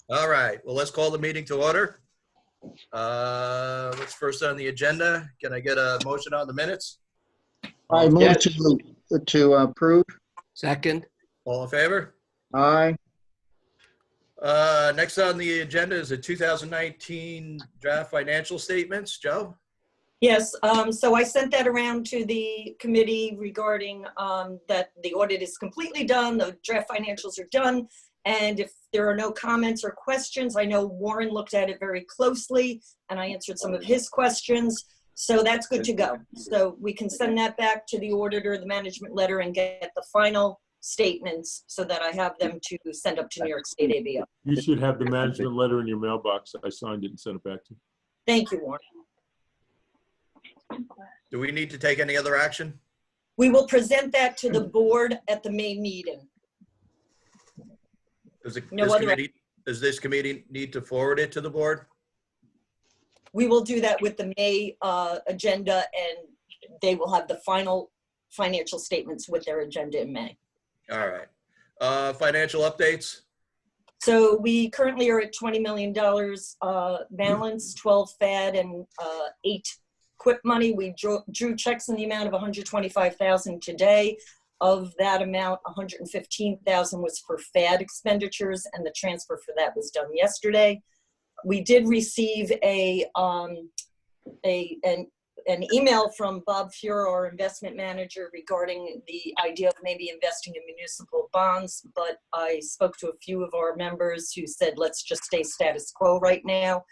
All right, well, let's call the meeting to order. What's first on the agenda? Can I get a motion on the minutes? I move to approve. Second. All in favor? Aye. Next on the agenda is the 2019 draft financial statements. Joe? Yes, so I sent that around to the committee regarding that the audit is completely done, the draft financials are done, and if there are no comments or questions, I know Warren looked at it very closely, and I answered some of his questions, so that's good to go. So we can send that back to the auditor, the management letter, and get the final statements so that I have them to send up to New York State ABO. You should have the management letter in your mailbox. I signed it and sent it back to you. Thank you, Warren. Do we need to take any other action? We will present that to the board at the May meeting. Does this committee need to forward it to the board? We will do that with the May agenda, and they will have the final financial statements with their agenda in May. All right. Financial updates? So we currently are at $20 million balance, 12 FAD and 8 QUIP money. We drew checks in the amount of $125,000 today. Of that amount, $115,000 was for FAD expenditures, and the transfer for that was done yesterday. We did receive an email from Bob Fuhrer, our investment manager, regarding the idea of maybe investing in municipal bonds, but I spoke to a few of our members who said, let's just stay status quo right now.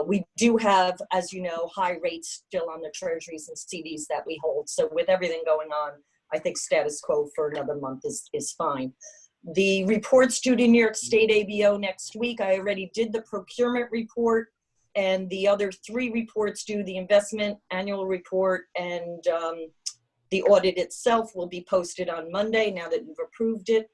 We do have, as you know, high rates still on the treasuries and CDs that we hold. So with everything going on, I think status quo for another month is fine. The report's due to New York State ABO next week. I already did the procurement report, and the other 3 reports due, the investment annual report and the audit itself, will be posted on Monday now that you've approved it.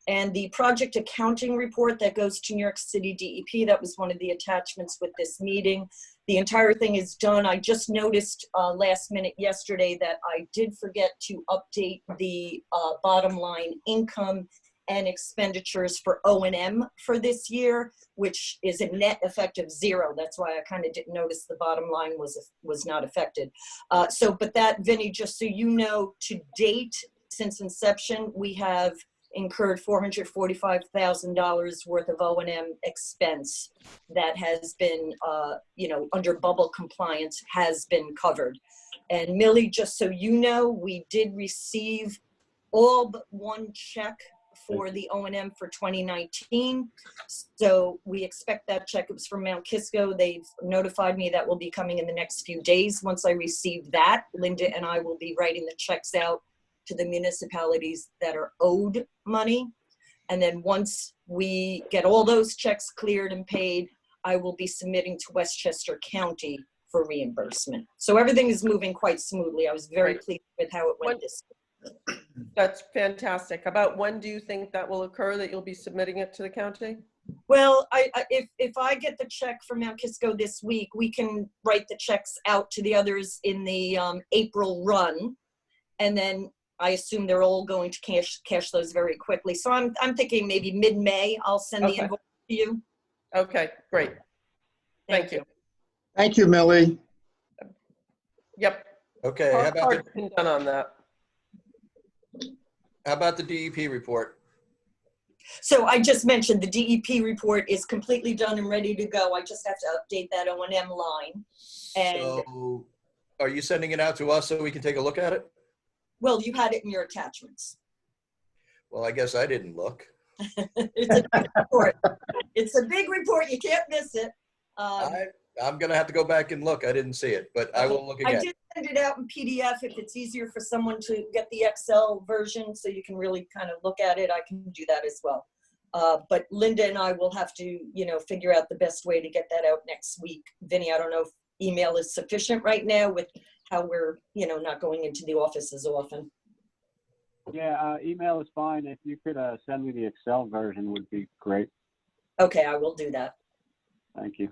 And the project accounting report that goes to New York City DEP, that was one of the attachments with this meeting. The entire thing is done. I just noticed last minute yesterday that I did forget to update the bottom line income and expenditures for O&M for this year, which is a net effect of 0. That's why I kind of didn't notice the bottom line was not affected. But that, Vinny, just so you know, to date, since inception, we have incurred $445,000 worth of O&M expense that has been, under bubble compliance, has been covered. And Millie, just so you know, we did receive all but 1 check for the O&M for 2019. So we expect that check. It was from Mount Kisco. They've notified me that will be coming in the next few days. Once I receive that, Linda and I will be writing the checks out to the municipalities that are owed money. And then once we get all those checks cleared and paid, I will be submitting to Westchester County for reimbursement. So everything is moving quite smoothly. I was very pleased with how it went this year. That's fantastic. About when do you think that will occur, that you'll be submitting it to the county? Well, if I get the check from Mount Kisco this week, we can write the checks out to the others in the April run. And then I assume they're all going to cash those very quickly. So I'm thinking maybe mid-May, I'll send the invoice to you. Okay, great. Thank you. Thank you, Millie. Yep. Okay, how Hard's been done on that. about the DEP report? So I just mentioned the DEP report is completely done and ready to go. I just have to update that O&M line. And So are you sending it out to us so we can take a look at it? well, you had it in your attachments. Well, I guess I didn't look. It's a big report. It's a big report. You can't miss it. I'm going to have to go back and look. I didn't see it, but I will look again. I did send it out in PDF. If it's easier for someone to get the Excel version so you can really kind of look at it, I can do that as well. But Linda and I will have to, figure out the best way to get that out next week. Vinny, I don't know if email is sufficient right now with how we're, not going into the office as often. Yeah, email is fine. If you could send me the Excel version would be great. Okay, I will do that. Thank you.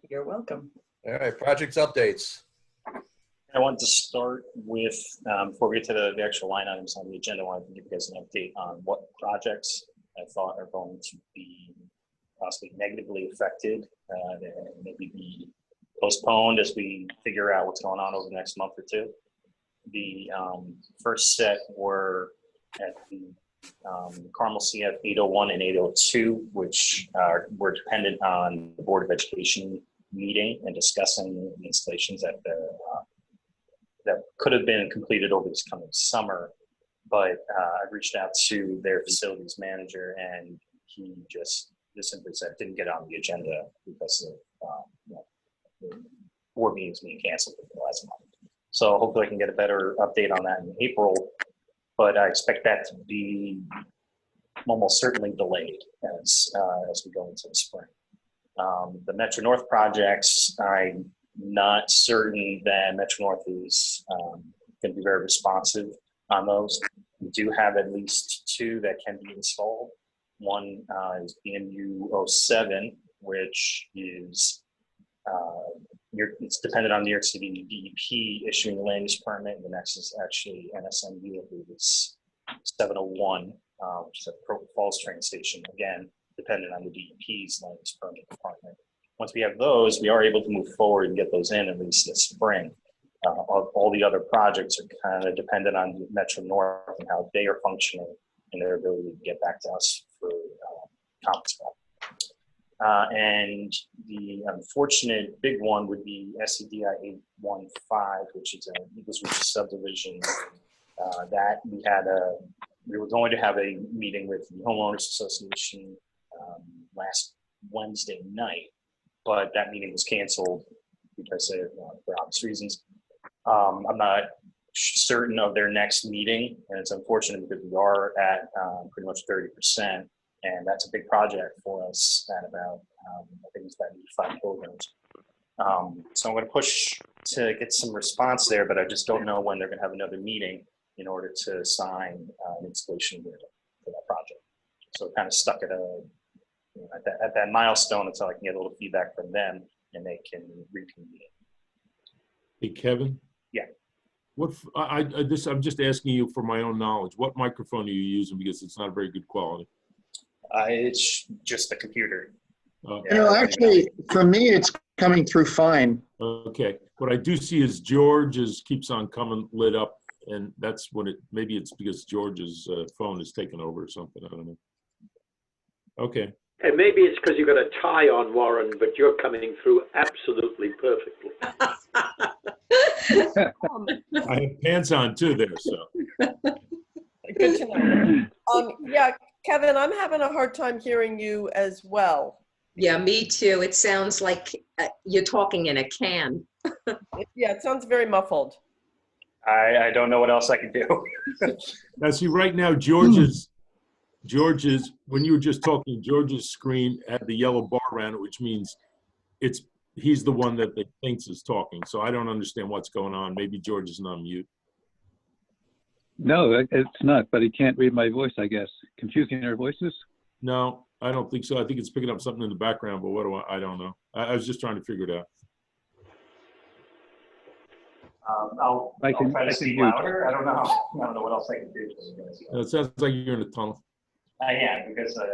You're welcome. All right, projects updates. I want to start with, before we get to the actual line items on the agenda, I wanted to give you guys an update on what projects I thought are going to be possibly negatively affected, and maybe be postponed as we figure out what's going on over the next month or two. The first set were at the Carmel CF 801 and 802, which were dependent on the Board of Education meeting and discussing the installations that could have been completed over this coming summer. But I reached out to their facilities manager, and he just simply said didn't get on the agenda because of the board meetings being canceled last month. So hopefully I can get a better update on that in April, but I expect that to be almost certainly delayed as we go into the spring. The Metro North projects, I'm not certain that Metro North is going to be very responsive on those. We do have at least 2 that can be installed. One is EOHWC, which is it's dependent on New York City DEP issuing the land use permit, and the next is actually NSMU, I believe it's 701, which is at Croton Falls train station. Again, dependent on the DEP's land use permit department. Once we have those, we are able to move forward and get those in at least this spring. All the other projects are kind of dependent on Metro North and how they are functioning and their ability to get back to us for conference call. And the unfortunate big one would be SCDI 815, which is an Eagles Reach subdivision that we were going to have a meeting with the Homeowners Association last Wednesday night, but that meeting was canceled because for obvious reasons. I'm not certain of their next meeting, and it's unfortunate because we are at pretty much 30%. And that's a big project for us at about, I think it's about 85 kilograms. So I'm going to push to get some response there, but I just don't know when they're going to have another meeting in order to sign an installation agreement for that project. So kind of stuck at at that milestone until I can get a little feedback from them and they can reconvene. Hey, Kevin? Yeah. I'm just asking you for my own knowledge. What microphone are you using? Because it's not very good quality. It's just the computer. Actually, for me, it's coming through fine. Okay. What I do see is George's keeps on coming lit up, and that's when maybe it's because George's phone is taken over or something. I don't know. Okay. And maybe it's because you've got a tie on, Warren, but you're coming through absolutely perfectly. I have pants on too there, so. Good to know. Yeah, Kevin, I'm having a hard time hearing you as well. Yeah, me too. It sounds like you're talking in a can. Yeah, it sounds very muffled. I don't know what else I can do. Now, see, right now, George's, when you were just talking, George's screen had the yellow bar around it, which means he's the one that they thinks is talking. So I don't understand what's going on. Maybe George is on mute. No, it's not, but he can't read my voice, I guess. Confusing our voices? No, I don't think so. I think it's picking up something in the background, but I don't know. I was just trying to figure it out. I'll try to speak louder. I don't know what else I can do. It sounds like you're in a tunnel. I am, because I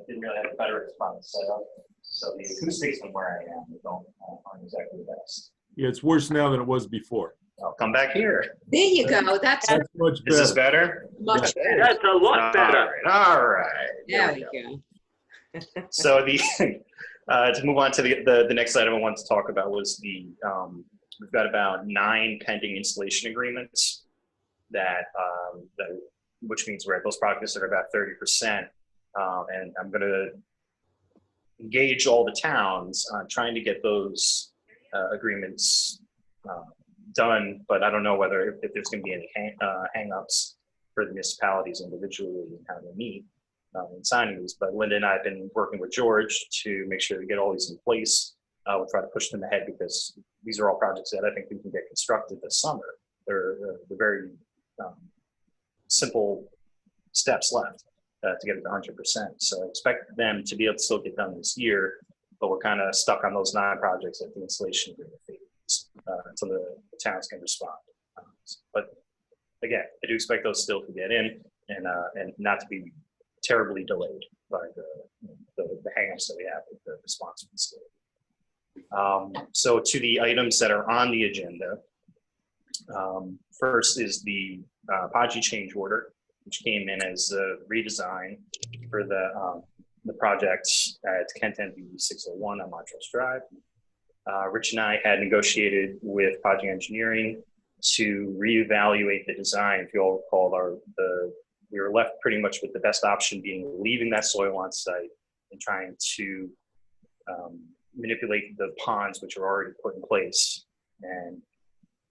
didn't really have a better response set up. So the acoustics from where I am aren't exactly the best. Yeah, it's worse now than it was before. I'll come back here. There you go. That's much better. Is this better? much better. That's a lot better. All right. There we go. So to move on to the next item I wanted to talk about was we've got about 9 pending installation agreements which means we're at those projects that are about 30%. And I'm going to engage all the towns on trying to get those agreements done, but I don't know whether if there's going to be any hang-ups for the municipalities individually and how they meet in signing these. But Linda and I have been working with George to make sure we get all these in place. We'll try to push them ahead because these are all projects that I think we can get constructed this summer. They're very simple steps left to get it to 100%. So I expect them to be able to still get done this year, but we're kind of stuck on those 9 projects at the installation agreement phase until the towns can respond. But again, I do expect those still to get in and not to be terribly delayed by the hangups that we have with the response from the state. So to the items that are on the agenda, first is the Podgy change order, which came in as a redesign for the project at Kent NV 601 on Montrose Drive. Rich and I had negotiated with Podgy Engineering to reevaluate the design. If you all recall, we were left pretty much with the best option being leaving that soil on site and trying to manipulate the ponds which are already put in place. And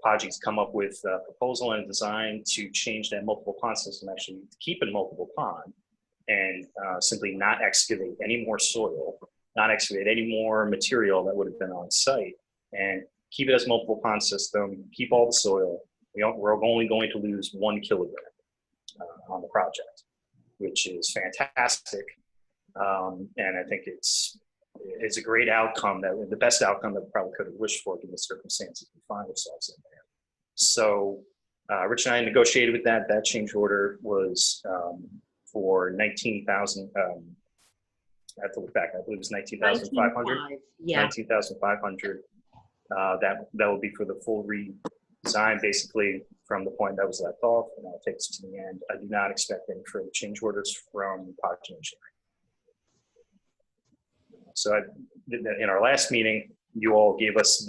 Podgy's come up with a proposal and a design to change that multiple pond system, actually to keep it multiple pond, and simply not excavate any more soil, not excavate any more material that would have been on site, and keep it as multiple pond system, keep all the soil. We're only going to lose 1 kilogram on the project, which is fantastic. And I think it's a great outcome, the best outcome that we probably could have wished for given the circumstances we find ourselves in there. So Rich and I negotiated with that. That change order was for 19,000. I have to look back. I believe it was 19,500. Yeah. 19,500. That will be for the full redesign, basically from the point that was left off, and that'll take us to the end. I do not expect any further change orders from Podgy Engineering. So in our last meeting, you all gave us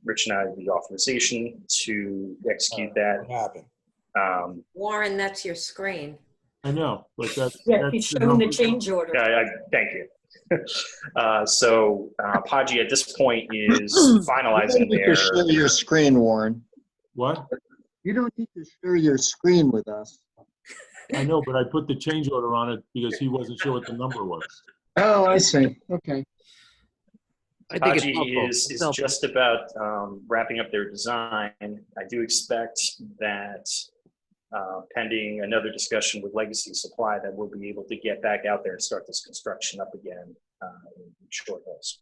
Rich and I, the authorization to execute that. What happened? Warren, that's your screen. I know, but that's. Yeah, he's showing the change order. Thank you. So Podgy at this point is finalizing You don't need to share your screen, Warren. What? You don't need to share your screen with us. I know, but I put the change order on it because he wasn't sure what the number was. Oh, I see. Okay. Podgy is just about wrapping up their design. I do expect that pending another discussion with Legacy Supply that we'll be able to get back out there and start this construction up again in short notice.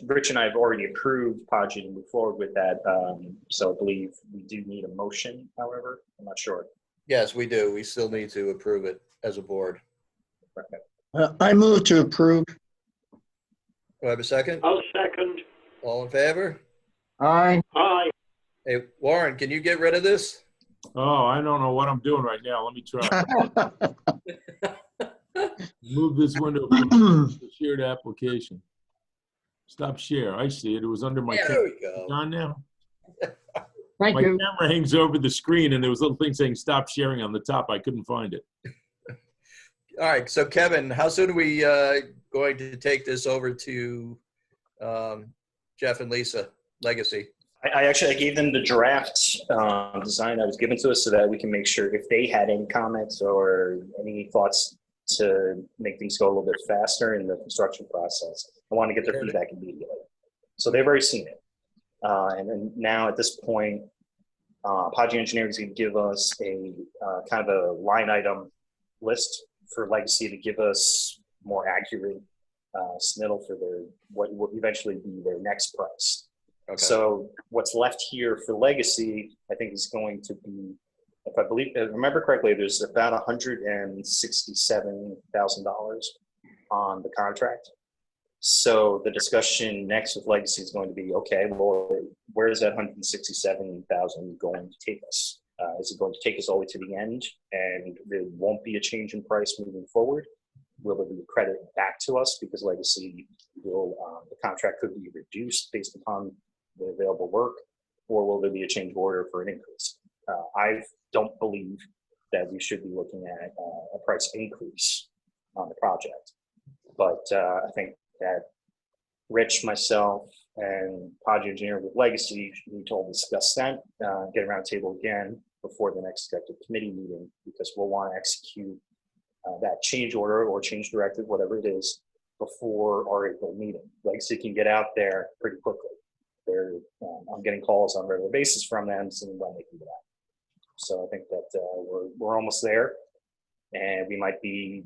Rich and I have already approved Podgy to move forward with that. So I believe we do need a motion, however, I'm not sure. Yes, we do. We still need to approve it as a board. I move to approve. Do I have a second? I'll second. All in favor? Aye. Aye. Hey, Warren, can you get rid of this? Oh, I don't know what I'm doing right now. Let me try. Move this window from the shared application. Stop share. I see it. It was under my There camera. we go. On now. Thank My you. camera hangs over the screen and there was a little thing saying stop sharing on the top. I couldn't find it. All right, so Kevin, how soon are we going to take this over to Jeff and Lisa, Legacy? I gave them the draft design that was given to us so that we can make sure if they had any comments or any thoughts to make things go a little bit faster in the construction process. I want to get their feedback immediately. So they've already seen it. And then now at this point, Podgy Engineering is going to give us a kind of a line item list for Legacy to give us more accurate submittal for what will eventually be their next price. Okay. So what's left here for Legacy, I think, is going to be, if I remember correctly, there's about $167,000 on the contract. So the discussion next with Legacy is going to be, okay, well, where is that $167,000 going to take us? Is it going to take us all the way to the end and there won't be a change in price moving forward? Will there be a credit back to us because Legacy will, the contract could be reduced based upon the available work, or will there be a change order for an increase? I don't believe that we should be looking at a price increase on the project, but I think that Rich, myself, and Podgy Engineer with Legacy, we told discuss that, get around the table again before the next executive committee meeting, because we'll want to execute that change order or change directive, whatever it is, before our April meeting. Legacy can get out there pretty quickly. I'm getting calls on a regular basis from them saying when they can get out. So I think that we're almost there, and we might be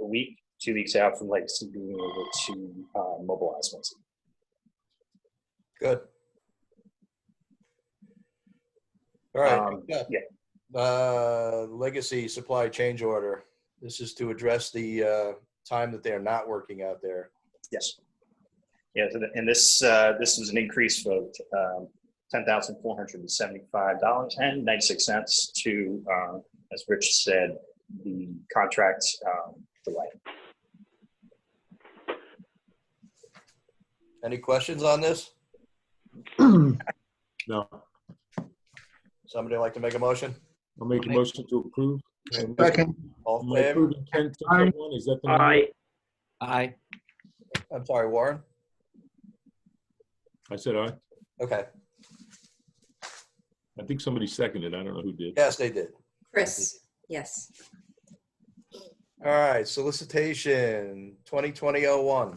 a week, 2 weeks out from Legacy being able to mobilize once again. Good. All right. Yeah. Legacy supply change order. This is to address the time that they're not working out there. Yes. Yeah, so and this was an increase of $10,475.96 to, as Rich said, the contract delay. Any questions on this? No. Somebody like to make a motion? I'll make a motion to approve. Second. All Am in I favor? approving 10 Aye. one? Is that the number? Aye. Aye. I'm sorry, Warren? I said aye. Okay. I think somebody seconded. I don't know who did. Yes, they did. Chris, yes. All right, solicitation 2020-01.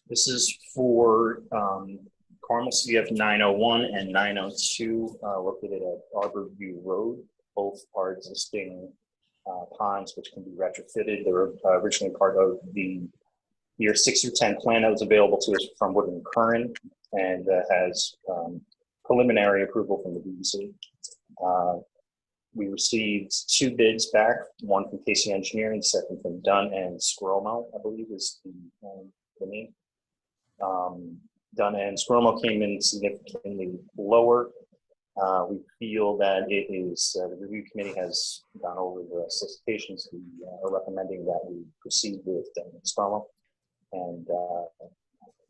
This is for Carmel CF 901 and 902 located at Arborview Road. Both are existing ponds which can be retrofitted. They were originally part of the year 6 through 10 plan that was available to us from Woodland Curran and has preliminary approval from the DEC. We received 2 bids back, one from Casey Engineering, second from Dunn and Squirrelmo, I believe is the name. Dunn and Squirrelmo came in significantly lower. We feel that it is, the review committee has gone over the solicitations. We are recommending that we proceed with Squirrelmo and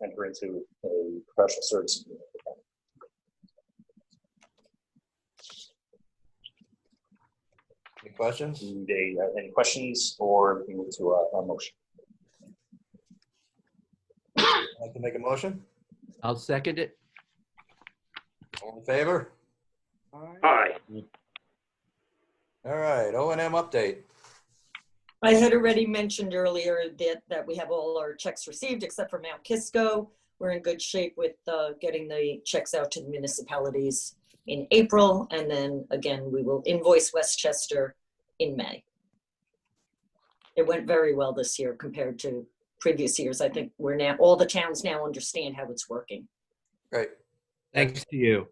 enter into a professional service agreement with them. Any questions? Any questions or we move to a motion? Like to make a motion? I'll second it. All in favor? Aye. All right, O&M update. I had already mentioned earlier that we have all our checks received except for Mount Kisco. We're in good shape with getting the checks out to the municipalities in April. And then again, we will invoice Westchester in May. It went very well this year compared to previous years. I think all the towns now understand how it's working. Great. Thanks to you.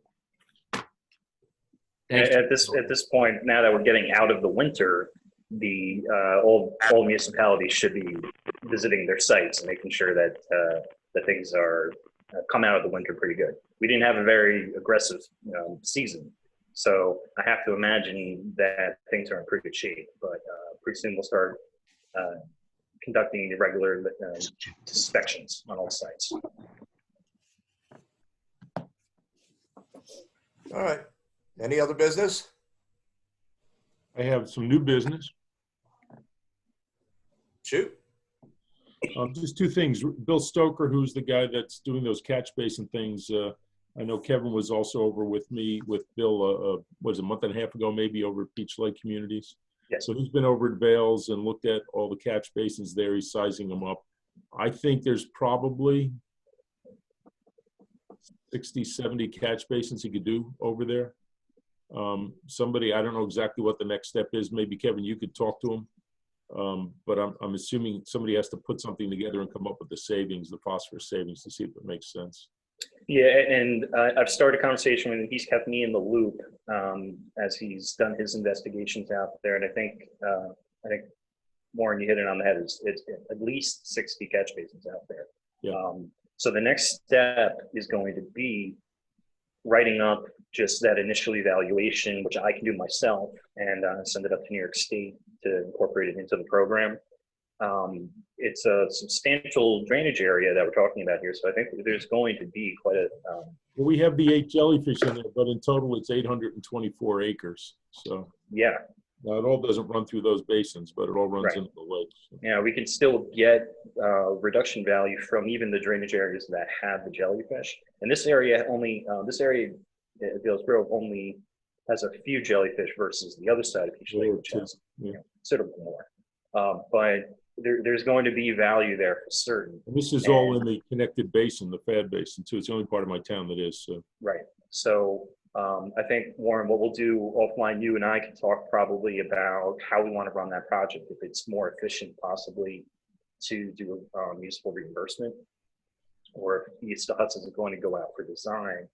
Thanks At this point, now that we're getting out of the winter, the all municipalities should be visiting their sites and making sure that that things are come out of the winter pretty good. We didn't have a very aggressive season, so I have to imagine that things are in pretty good shape. But pretty soon we'll start conducting the regular inspections on all sites. All right. Any other business? I have some new business. Shoot. Just 2 things. Bill Stoker, who's the guy that's doing those catch basin things. I know Kevin was also over with me with Bill, was a month and a half ago, maybe over at Beach Lake Communities. Yes. So he's been over at Vales and looked at all the catch basins there. He's sizing them up. I think there's probably 60, 70 catch basins he could do over there. Somebody, I don't know exactly what the next step is. Maybe Kevin, you could talk to him. But I'm assuming somebody has to put something together and come up with the savings, the phosphorus savings, to see if it makes sense. Yeah, and I've started a conversation with him. He's kept me in the loop as he's done his investigations out there. And I think Warren, you hit it on the head. It's at least 60 catch basins out there. Yeah. So the next step is going to be writing up just that initial evaluation, which I can do myself, and send it up to New York State to incorporate it into the program. It's a substantial drainage area that we're talking about here, so I think there's going to be quite a... Well, we have the 8 jellyfish in there, but in total it's 824 acres. So yeah. Now it all doesn't run through those basins, but it all runs into the lakes. Yeah, we can still get reduction value from even the drainage areas that have the jellyfish. And this area only, Beals Grove only has a few jellyfish versus the other side of Peach Lake, which has considerably more. But there's going to be value there for certain. And this is all in the connected basin, the FAD basin too. It's the only part of my town that is. So. Right. So I think, Warren, what we'll do offline, you and I can talk probably about how we want to run that project, if it's more efficient possibly to do municipal reimbursement, or if East Hudson is going to go out for design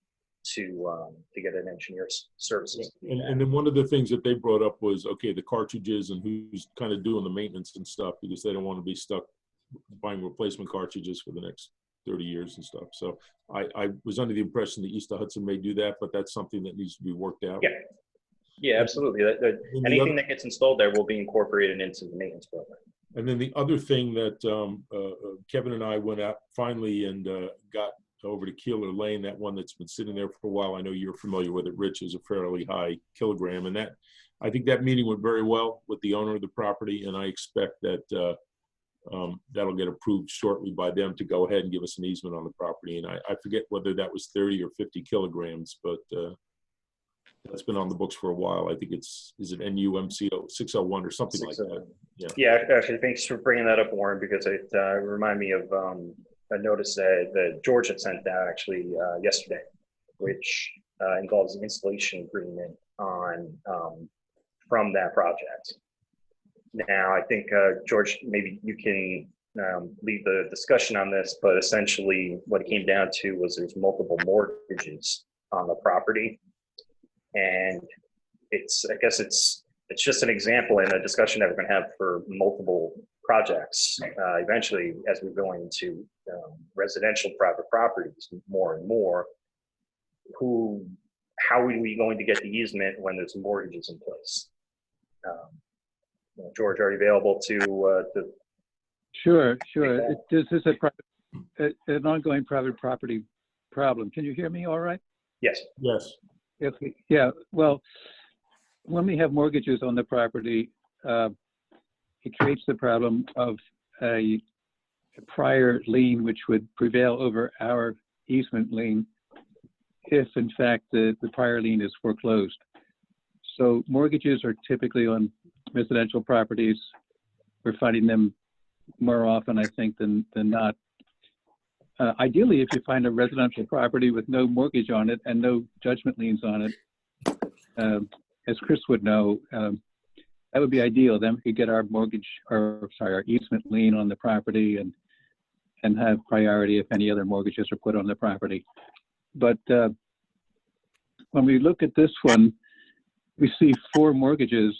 to get an engineer's services. to do that. And then one of the things that they brought up was, okay, the cartridges and who's kind of doing the maintenance and stuff, because they don't want to be stuck buying replacement cartridges for the next 30 years and stuff. So I was under the impression that East of Hudson may do that, but that's something that needs to be worked out. Yeah. Yeah, absolutely. Anything that gets installed there will be incorporated into the maintenance program. And then the other thing that Kevin and I went out finally and got over to Keeler Lane, that one that's been sitting there for a while. I know you're familiar with it, Rich, is a fairly high kilogram. And that, I think that meeting went very well with the owner of the property. And I expect that that'll get approved shortly by them to go ahead and give us an easement on the property. And I forget whether that was 30 or 50 kilograms, but that's been on the books for a while. I think is it NUMCO 601 or something like that. Yeah, actually, thanks for bringing that up, Warren, because it reminded me of a notice that George had sent out actually yesterday, which involves the installation agreement on from that project. Now, I think, George, maybe you can lead the discussion on this, but essentially what it came down to was there's multiple mortgages on the property. And I guess it's just an example and a discussion that we're going to have for multiple projects. Eventually, as we go into residential private properties more and more, how are we going to get the easement when there's mortgages in place? George, are you available to Sure. This is an ongoing private property problem. Can you hear me all right? Yes. Yeah, well, when we have mortgages on the property, it creates the problem of a prior lien which would prevail over our easement lien if, in fact, the prior lien is foreclosed. So mortgages are typically on residential properties. We're finding them more often, I think, than not. Ideally, if you find a residential property with no mortgage on it and no judgment liens on it, as Chris would know, that would be ideal. Then we could get our our easement lien on the property and have priority if any other mortgages are put on the property. But when we look at this one, we see 4 mortgages,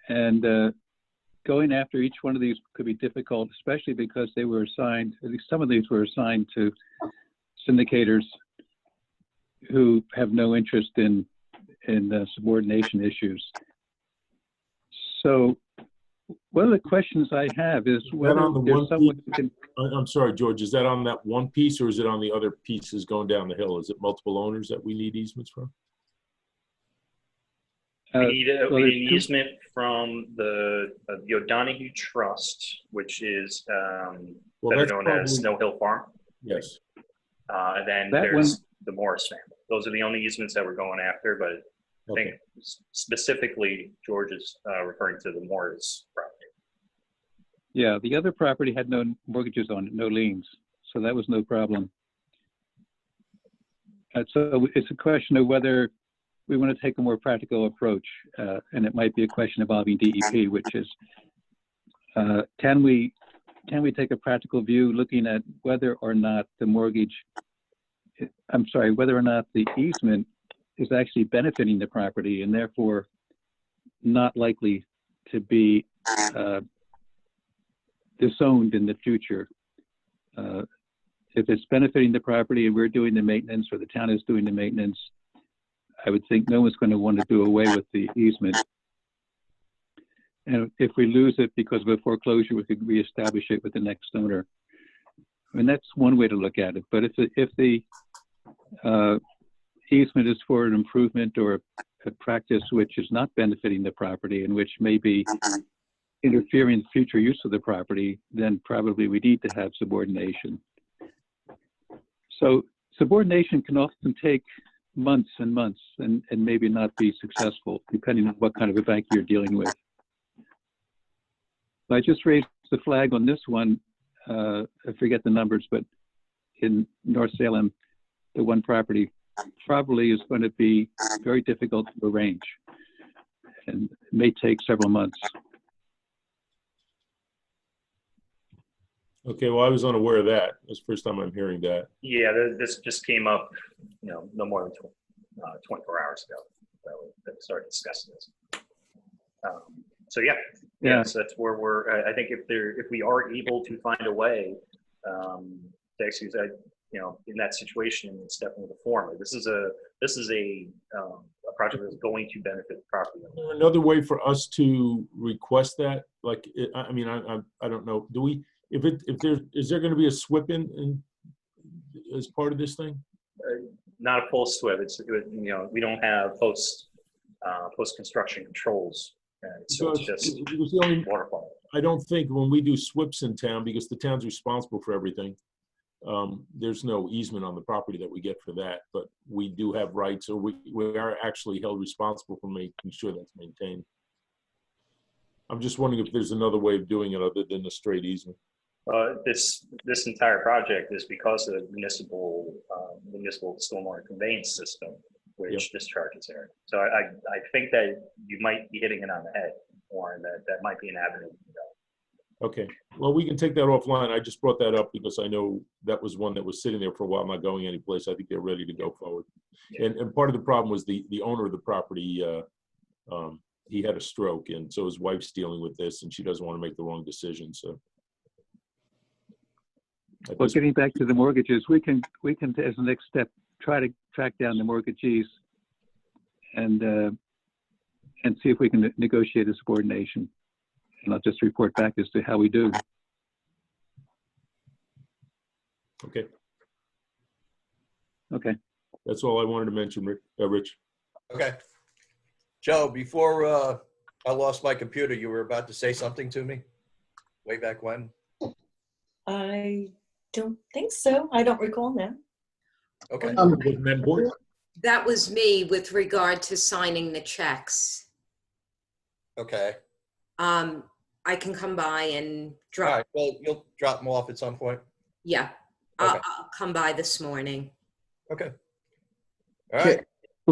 and going after each one of these could be difficult, especially because they were assigned, at least some of these were assigned to syndicators who have no interest in subordination issues. So one of the questions I have is whether there's someone who can... I'm sorry, George, is that on that one piece or is it on the other pieces going down the hill? Is it multiple owners that we need easements from? We need an easement from the O'Donoghue Trust, which is better known as Snow Hill Farm. Yes. And then there's the Morris family. Those are the only easements that we're going after, but I think specifically George is referring to the Morris property. Yeah, the other property had no mortgages on it, no liens, so that was no problem. So it's a question of whether we want to take a more practical approach, and it might be a question involving DEP, which is, can we take a practical view looking at whether or not the whether or not the easement is actually benefiting the property and therefore not likely to be disowned in the future. If it's benefiting the property and we're doing the maintenance or the town is doing the maintenance, I would think no one's going to want to do away with the easement. And if we lose it because of a foreclosure, we could reestablish it with the next owner. I mean, that's one way to look at it. But if the easement is for an improvement or a practice which is not benefiting the property and which may be interfering with future use of the property, then probably we need to have subordination. So subordination can often take months and months and maybe not be successful, depending on what kind of a bank you're dealing with. I just raised the flag on this one. I forget the numbers, but in North Salem, the one property probably is going to be very difficult to arrange and may take several months. Okay, well, I was unaware of that. It's the first time I'm hearing that. Yeah, this just came up, no more than 24 hours ago that we started discussing this. So yeah, so that's where I think if we are able to find a way to excuse that, in that situation, it's definitely the former. This is a project that's going to benefit the property owner. Another way for us to request that, like, I don't know. Do we? Is there going to be a SWIP in as part of this thing? Not a full SWIP. We don't have post construction controls. So it's just water quality. I don't think when we do SWIPs in town, because the town's responsible for everything, there's no easement on the property that we get for that, but we do have rights, or we are actually held responsible for making sure that's maintained. I'm just wondering if there's another way of doing it other than a straight easement. This entire project is because of the municipal stormwater conveyance system, which discharges there. So I think that you might be hitting it on the head, Warren. That might be an avenue. Okay, well, we can take that offline. I just brought that up because I know that was one that was sitting there for a while, not going anyplace. I think they're ready to go forward. Yeah. And part of the problem was the owner of the property, he had a stroke, and so his wife's dealing with this, and she doesn't want to make the wrong decision. So, well, getting back to the mortgages, we can as the next step try to track down the mortgagees and see if we can negotiate a subordination. And I'll just report back as to how we do. Okay. Okay. That's all I wanted to mention, Rich. Okay. Joe, before I lost my computer, you were about to say something to me way back when? I don't think so. I don't recall now. Okay. That was me with regard to signing the checks. Okay. I can come by and drop. All right. Well, you'll drop them off at some point. Yeah. Okay. I'll come by this morning. Okay. All right.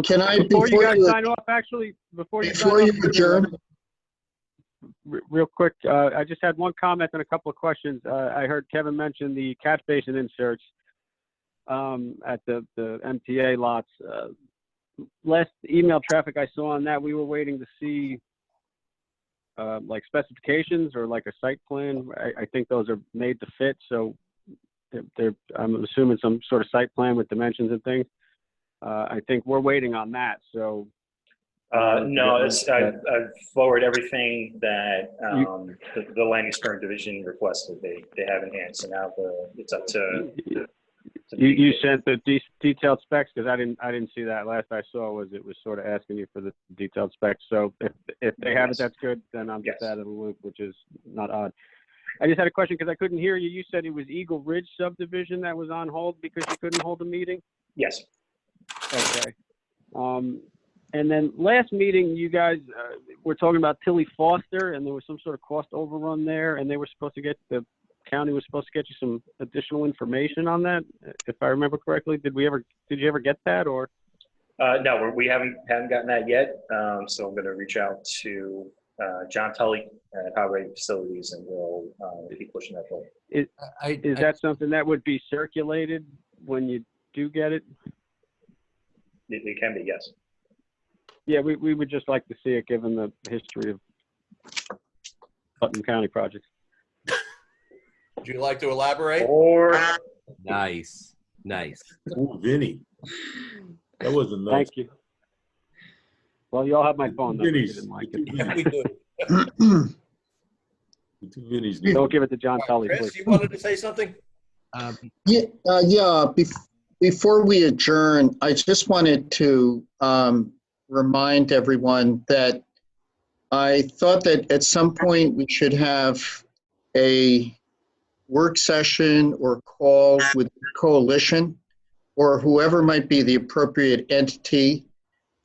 Can I, before you guys sign off, actually, before you adjourn? Real quick, I just had one comment and a couple of questions. I heard Kevin mention the catch basin inserts at the MTA lots. Last email traffic I saw on that, we were waiting to see like specifications or like a site plan. I think those are made to fit, so I'm assuming some sort of site plan with dimensions and things. I think we're waiting on that. So no, I forward everything that the land use current division requested. They have in hand. So now it's up to you sent the detailed specs, because I didn't see that. Last I saw was it was sort of asking you for the detailed specs. So if they have it, that's good. Then I'm just out of the loop, which is not odd. I just had a question because I couldn't hear you. You said it was Eagle Ridge subdivision that was on hold because you couldn't hold a meeting? Yes. Okay. And then last meeting, you guys were talking about Tilly Foster, and there was some sort of cost overrun there, and they were supposed to the county was supposed to get you some additional information on that, if I remember correctly. Did you ever get that, or? No, we haven't gotten that yet. So I'm going to reach out to John Tully at Highway Facilities, and we'll keep pushing that forward. Is that something that would be circulated when you do get it? It can be, yes. Yeah, we would just like to see it, given the history of Hudson County projects. Would you like to elaborate? Nice. Ooh, Vinny. That wasn't nice. Thank you. Well, you all have my phone number. Vinny's. You didn't like it. Yeah, we do. Vinny's. Don't give it to John Tully, Chris, please. you wanted to say something? Before we adjourn, I just wanted to remind everyone that I thought that at some point we should have a work session or call with the coalition or whoever might be the appropriate entity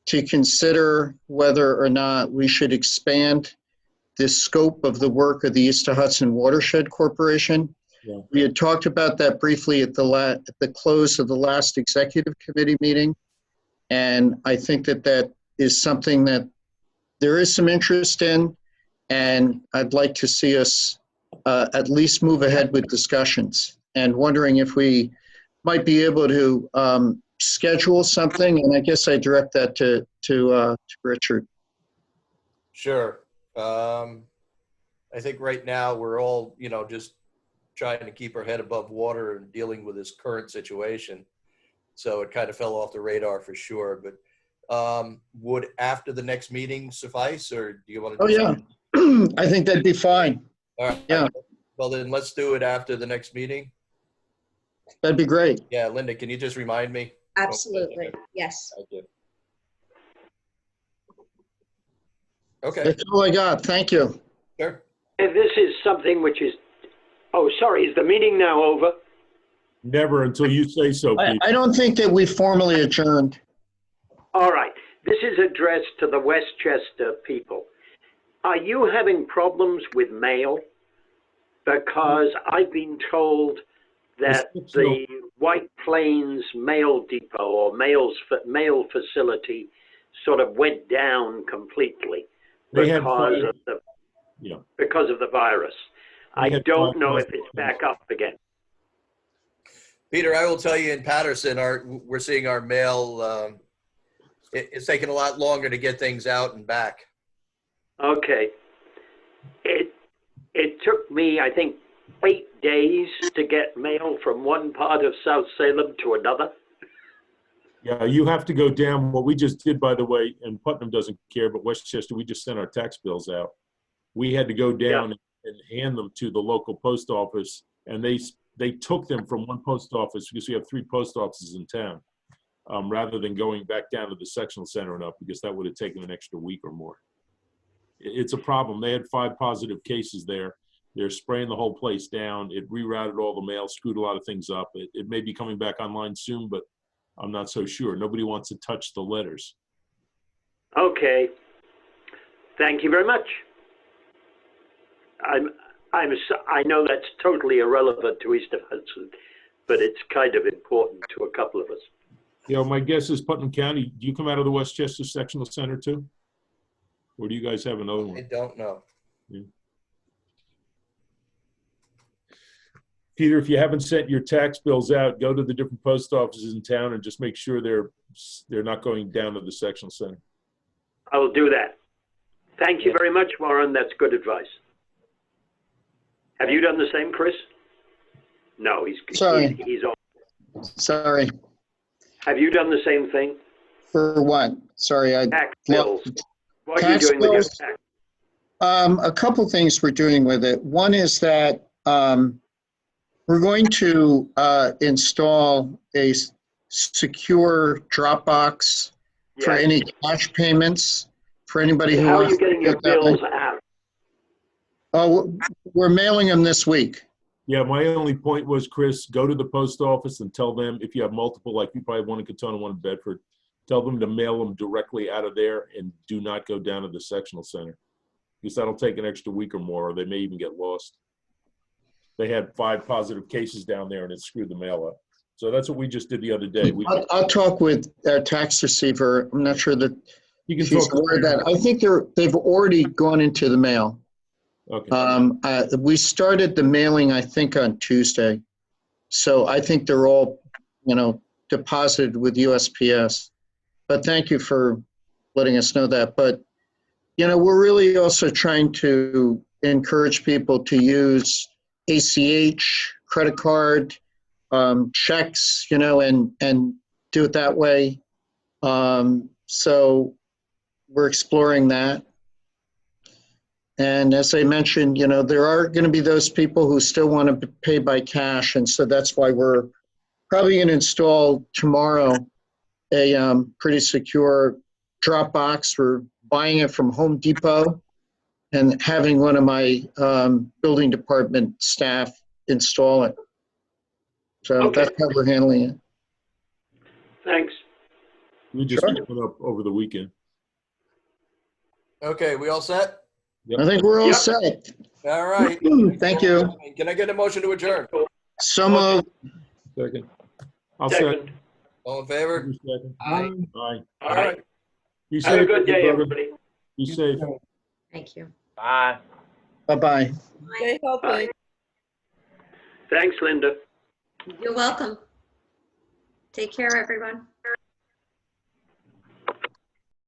to consider whether or not we should expand the scope of the work of the East Hudson Watershed Corporation. Yeah. We had talked about that briefly at the close of the last executive committee meeting. And I think that is something that there is some interest in, and I'd like to see us at least move ahead with discussions, and wondering if we might be able to schedule something, and I guess I direct that to Richard. Sure. I think right now we're all, just trying to keep our head above water and dealing with this current situation. So it kind of fell off the radar for sure. But would after the next meeting suffice, or do you want to? Oh, yeah. I think that'd be fine. All right. Yeah. Well, then let's do it after the next meeting. That'd be great. Yeah, Linda, can you just remind me? Absolutely, yes. Thank you. Okay. That's all I got. Thank you. Sure. And this is something which is, oh, sorry, is the meeting now over? Never until you say so, Pete. I don't think that we formally adjourned. All right. This is addressed to the Westchester people. Are you having problems with mail? Because I've been told that the White Plains Mail Depot or mail facility sort of went down completely because of the virus. I don't know if it's back up again. Peter, I will tell you, in Patterson, we're seeing our mail. It's taking a lot longer to get things out and back. Okay. It took me, I think, 8 days to get mail from one part of South Salem to another. Yeah, you have to go down. What we just did, by the way, and Putnam doesn't care, but Westchester, we just sent our tax bills out. We had to go down and hand them to the local post office, and they took them from one post office, because we have 3 post offices in town, rather than going back down to the sectional center and up, because that would have taken an extra week or more. It's a problem. They had 5 positive cases there. They're spraying the whole place down. It rerouted all the mail, screwed a lot of things up. It may be coming back online soon, but I'm not so sure. Nobody wants to touch the letters. Okay. Thank you very much. I know that's totally irrelevant to East of Hudson, but it's kind of important to a couple of us. My guess is Putnam County, do you come out of the Westchester Sectional Center too? Or do you guys have another one? I don't know. Yeah. Peter, if you haven't sent your tax bills out, go to the different post offices in town and just make sure they're not going down to the sectional center. I will do that. Thank you very much, Warren. That's good advice. Have you done the same, Chris? No, he's on. Sorry. Have you done the same thing? For what? Sorry, tax bills. What are you tax doing bills, with your tax? A couple things we're doing with it. One is that we're going to install a secure Dropbox for any cash payments for anybody who How are wants you getting your bills out? Oh, we're mailing them this week. Yeah, my only point was, Chris, go to the post office and tell them, if you have multiple, like you probably have one in Katona, one in Bedford, tell them to mail them directly out of there and do not go down to the sectional center, because that'll take an extra week or more, or they may even get lost. They had 5 positive cases down there and it screwed the mail up. So that's what we just did the other day. I'll talk with our tax receiver. I'm not sure that you can she's aware of that. I think they've already gone into the mail. Okay. We started the mailing, I think, on Tuesday. So I think they're all, deposited with USPS. But thank you for letting us know that. But, we're really also trying to encourage people to use ACH, credit card, checks, and do it that way. So we're exploring that. And as I mentioned, there are going to be those people who still want to pay by cash. And so that's why we're probably going to install tomorrow a pretty secure Dropbox. We're buying it from Home Depot and having one of my building department staff install it. So that's how we're handling it. Thanks. We just put it up over the weekend. Okay, we all set? Yep. I think we're all set. All right. Thank you. Can I get a motion to adjourn? So moved. Second. I'll second. All in favor? Second. Aye. Aye. All right. Be Have a safe, good day, everybody. Be safe. Thank you. Bye. Bye-bye. Stay healthy. Thanks, Linda. You're welcome. Take care, everyone.